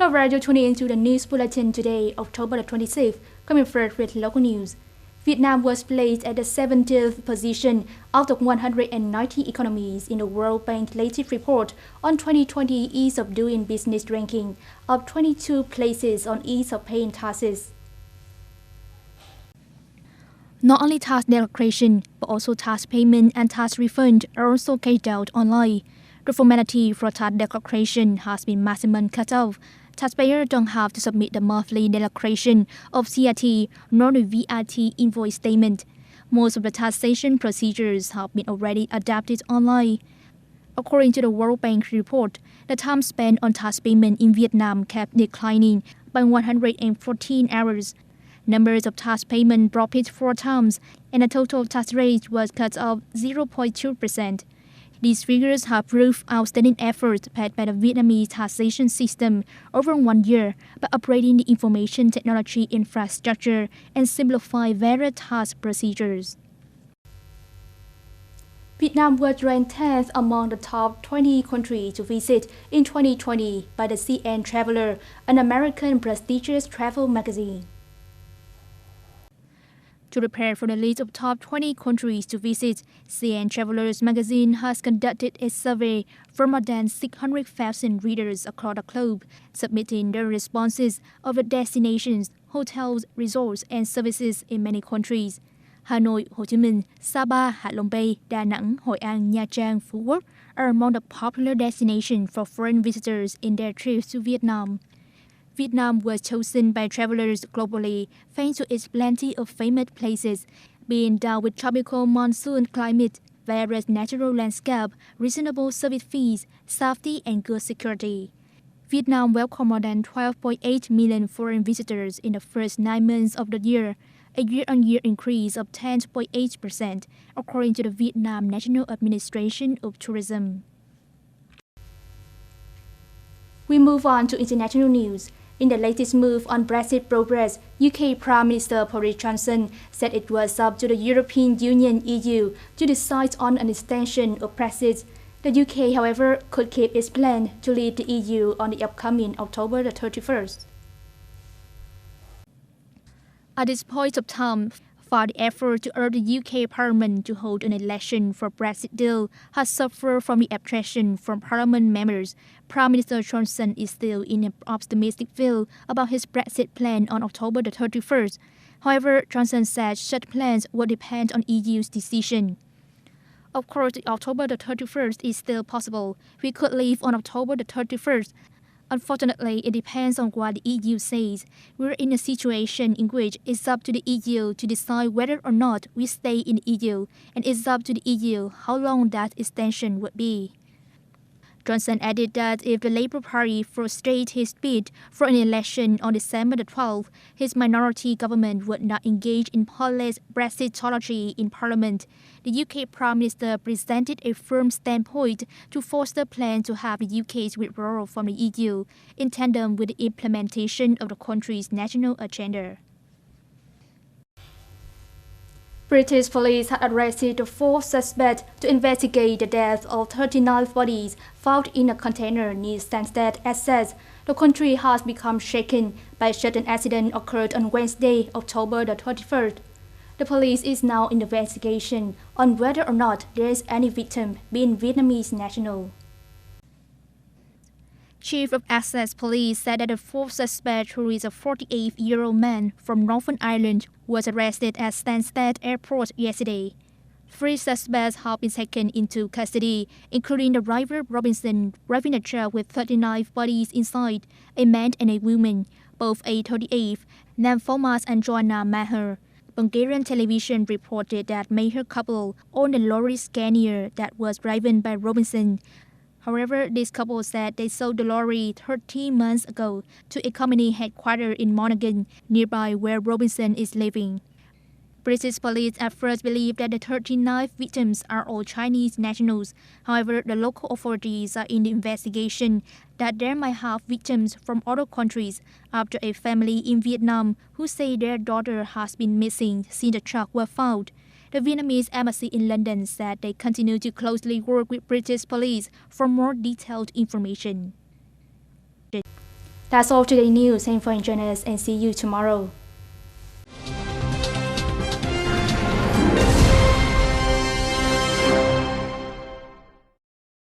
Hello, Radio. Tuning into the news bulletin today, October the 26th. Coming first with local news. Vietnam was placed at the 70th position out of 190 economies in the World Bank latest report on 2020 Ease of Doing Business ranking, up 22 places on ease of paying taxes. Not only tax declaration, but also tax payment and tax refund are also carried out online. The formality for tax declaration has been maximum cut off. Taxpayers don't have to submit the monthly declaration of CRT nor the VAT invoice statement. Most of the taxation procedures have been already adapted online. According to the World Bank report, the time spent on tax payment in Vietnam kept declining by 114 hours. Numbers of tax payment dropped 4 times, and the total tax rate was cut off 0.2%. These figures have proved outstanding efforts paid by the Vietnamese taxation system over 1 year by upgrading the information technology infrastructure and simplify various tax procedures. Vietnam was ranked 10th among the top 20 countries to visit in 2020 by the CN Traveler, an American prestigious travel magazine. To prepare for the list of top 20 countries to visit, CN Travelers magazine has conducted a survey for more than 600,000 readers across the globe, submitting their responses of the destinations, hotels, resorts, and services in many countries. Hanoi, Ho Chi Minh, Sapa, Hạ Long Bay, Đà Nẵng, Hội An, Nha Trang, Phú Quốc are among the popular destinations for foreign visitors in their trips to Vietnam. Vietnam was chosen by travelers globally thanks to its plenty of famous places, being endowed with tropical monsoon climate, various natural landscape, reasonable service fees, safety, and good security. Vietnam welcomed more than 12.8 million foreign visitors in the first 9 months of the year, a year-on-year increase of 10.8%, according to the Vietnam National Administration of Tourism. We move on to international news. In the latest move on Brexit progress, UK Prime Minister Boris Johnson said it was up to the European Union (EU) to decide on an extension of Brexit. The UK, however, could keep its plan to leave the EU on the upcoming October the 31st. At this point of time, for the effort to urge the UK Parliament to hold an election for Brexit deal has suffered from the objection from Parliament members, Prime Minister Johnson is still in an optimistic view about his Brexit plan on October the 31st. However, Johnson said such plans will depend on EU's decision. Of course, October the 31st is still possible. We could leave on October the 31st. Unfortunately, it depends on what the EU says. We're in a situation in which it's up to the EU to decide whether or not we stay in the EU, and it's up to the EU how long that extension would be. Johnson added that if the Labour Party frustrates his bid for an election on December the 12th, his minority government would not engage in pointless Brexitology in Parliament. The UK Prime Minister presented a firm standpoint to foster plans to have the UK's withdrawal from the EU, in tandem with the implementation of the country's national agenda. British police had arrested the 4th suspect to investigate the death of 39 bodies found in a container near Stansted, Essex. The country has become shaken by such an accident occurred on Wednesday, October the 21st. The police is now in investigation on whether or not there is any victim being Vietnamese national. Chief of Essex Police said that the 4th suspect, who is a 48-year-old man from Northern Ireland, was arrested at Stansted Airport yesterday. 3 suspects have been taken into custody, including the driver Robinson driving a truck with 39 bodies inside, a man and a woman, both age 38, named Thomas and Joanna Maher. Bulgarian television reported that Maher couple owned a lorry Scania that was driven by Robinson. However, this couple said they sold the lorry 13 months ago to a company headquartered in Monaghan, nearby where Robinson is living. British police at first believed that the 39 victims are all Chinese nationals. However, the local authorities are in the investigation that there might have victims from other countries after a family in Vietnam who say their daughter has been missing since the truck was found. The Vietnamese embassy in London said they continue to closely work with British police for more detailed information. That's all today's news. Thanks for joining us and see you tomorrow.